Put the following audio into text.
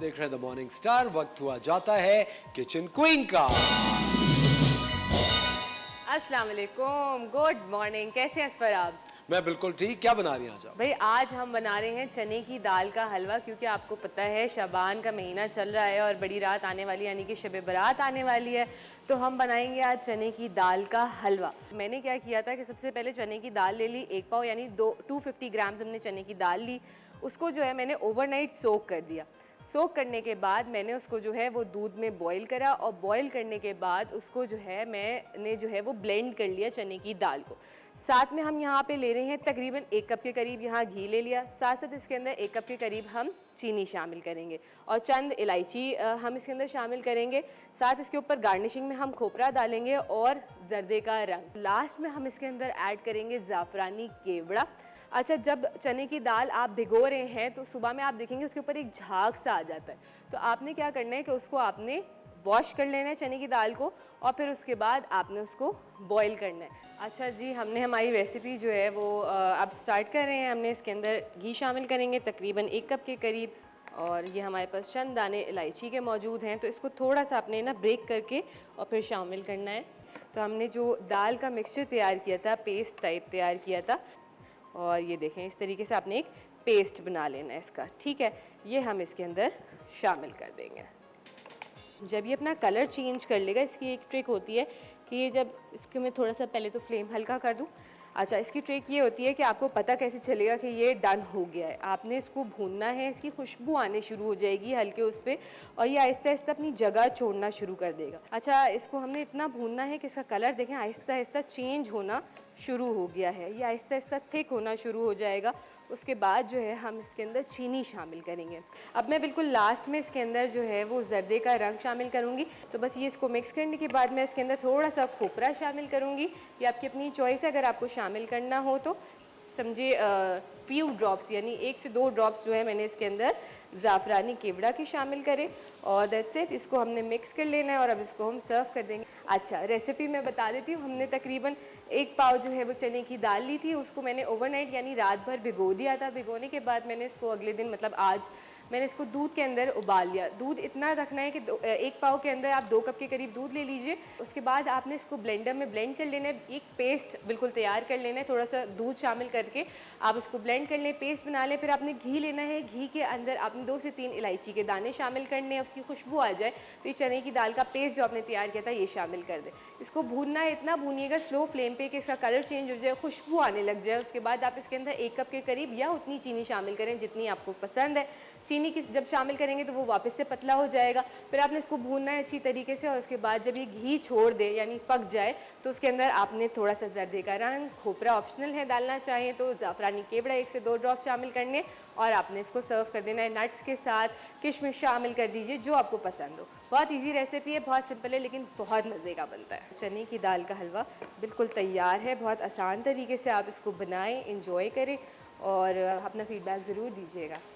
देख रहे हैं द मॉर्निंग स्टार। वक्त हुआ जाता है किचन क्वीन का। अस्सलाम वालेकुम, गुड मॉर्निंग। कैसे हैं असफर आप? मैं बिल्कुल ठीक। क्या बना रही हैं आज आप? भाई आज हम बना रहे हैं चने की दाल का हलवा, क्योंकि आपको पता है शाबान का महीना चल रहा है और बड़ी रात आने वाली है, यानी कि शब बारात आने वाली है। तो हम बनाएंगे आज चने की दाल का हलवा। मैंने क्या किया था कि सबसे पहले चने की दाल ले ली, 1 पाव यानी 250 ग्राम्स हमने चने की दाल ली। उसको जो है मैंने ओवरनाइट सोक कर दिया। सोक करने के बाद मैंने उसको जो है वो दूध में बॉईल करा, और बॉईल करने के बाद उसको जो है मैंने जो है वो ब्लेंड कर लिया चने की दाल को। साथ में हम यहाँ पे ले रहे हैं तकरीबन 1 कप के करीब यहाँ घी ले लिया। साथ साथ इसके अंदर 1 कप के करीब हम चीनी शामिल करेंगे और चंद इलायची हम इसके अंदर शामिल करेंगे। साथ इसके ऊपर गार्निशिंग में हम खोपरा डालेंगे और जर्दे का रंग। लास्ट में हम इसके अंदर ऐड करेंगे ज़ाफ़रानी केवड़ा। अच्छा, जब चने की दाल आप भिगो रहे हैं तो सुबह में आप देखेंगे उसके ऊपर एक झाग सा आ जाता है। तो आपने क्या करना है कि उसको आपने वॉश कर लेना है चने की दाल को, और फिर उसके बाद आपने उसको बॉईल करना है। अच्छा जी, हमने हमारी रेसिपी जो है वो अब स्टार्ट कर रहे हैं। हमने इसके अंदर घी शामिल करेंगे तकरीबन 1 कप के करीब, और ये हमारे पास चंद दाने इलायची के मौजूद हैं। तो इसको थोड़ा सा अपने ना ब्रेक करके और फिर शामिल करना है। तो हमने जो दाल का मिक्सचर तैयार किया था, पेस्ट टाइप तैयार किया था, और ये देखें इस तरीके से आपने एक पेस्ट बना लेना है इसका। ठीक है, ये हम इसके अंदर शामिल कर देंगे। जब ये अपना कलर चेंज कर लेगा, इसकी एक ट्रिक होती है कि ये जब इसके मैं थोड़ा सा पहले तो फ्लेम हल्का कर दूं। अच्छा, इसकी ट्रिक ये होती है कि आपको पता कैसे चलेगा कि ये डन हो गया है। आपने इसको भूनना है, इसकी खुशबू आने शुरू हो जाएगी हल्के उस पर, और ये आहिस्ता आहिस्ता अपनी जगह छोड़ना शुरू कर देगा। अच्छा, इसको हमने इतना भूनना है कि इसका कलर देखें आहिस्ता आहिस्ता चेंज होना शुरू हो गया है। ये आहिस्ता आहिस्ता थिक होना शुरू हो जाएगा। उसके बाद जो है हम इसके अंदर चीनी शामिल करेंगे। अब मैं बिल्कुल लास्ट में इसके अंदर जो है वो जर्दे का रंग शामिल करूँगी। तो बस ये इसको मिक्स करने के बाद मैं इसके अंदर थोड़ा सा खोपरा शामिल करूँगी। ये आपकी अपनी चॉइस है, अगर आपको शामिल करना हो तो समझे फ्यू ड्रॉप्स यानी 1 से 2 ड्रॉप्स जो है मैंने इसके अंदर ज़ाफ़रानी केवड़ा की शामिल करे, और दैट्स इट। इसको हमने मिक्स कर लेना है और अब इसको हम सर्व कर देंगे। अच्छा, रेसिपी मैं बता देती हूँ। हमने तकरीबन 1 पाव जो है वो चने की दाल ली थी, उसको मैंने ओवरनाइट यानी रात भर भिगो दिया था। भिगोने के बाद मैंने इसको अगले दिन मतलब आज मैंने इसको दूध के अंदर उबाल लिया। दूध इतना रखना है कि 1 पाव के अंदर आप 2 कप के करीब दूध ले लीजिए। उसके बाद आपने इसको ब्लेंडर में ब्लेंड कर लेना है, एक पेस्ट बिल्कुल तैयार कर लेना है। थोड़ा सा दूध शामिल करके आप इसको ब्लेंड कर लें, पेस्ट बना लें। फिर आपने घी लेना है, घी के अंदर आपने 2 से 3 इलायची के दाने शामिल करने हैं। उसकी खुशबू आ जाए तो ये चने की दाल का पेस्ट जो आपने तैयार किया था ये शामिल कर दें। इसको भूनना है, इतना भूनिएगा स्लो फ्लेम पे कि इसका कलर चेंज हो जाए, खुशबू आने लग जाए। उसके बाद आप इसके अंदर 1 कप के करीब या उतनी चीनी शामिल करें जितनी आपको पसंद है। चीनी की जब शामिल करेंगे तो वो वापस से पतला हो जाएगा। फिर आपने इसको भूनना है अच्छी तरीके से, और उसके बाद जब ये घी छोड़ दे यानी पक जाए तो उसके अंदर आपने थोड़ा सा जर्दे का रंग, खोपरा ऑप्शनल है, डालना चाहें तो ज़ाफ़रानी केवड़ा 1 से 2 ड्रॉप शामिल करने, और आपने इसको सर्व कर देना है। नट्स के साथ किशमिश शामिल कर दीजिए जो आपको पसंद हो। बहुत ईजी रेसिपी है, बहुत सिंपल है, लेकिन बहुत मज़े का बनता है। चने की दाल का हलवा बिल्कुल तैयार है। बहुत आसान तरीके से आप इसको बनाएं, इंजॉय करें, और अपना फीडबैक ज़रूर दीजिएगा।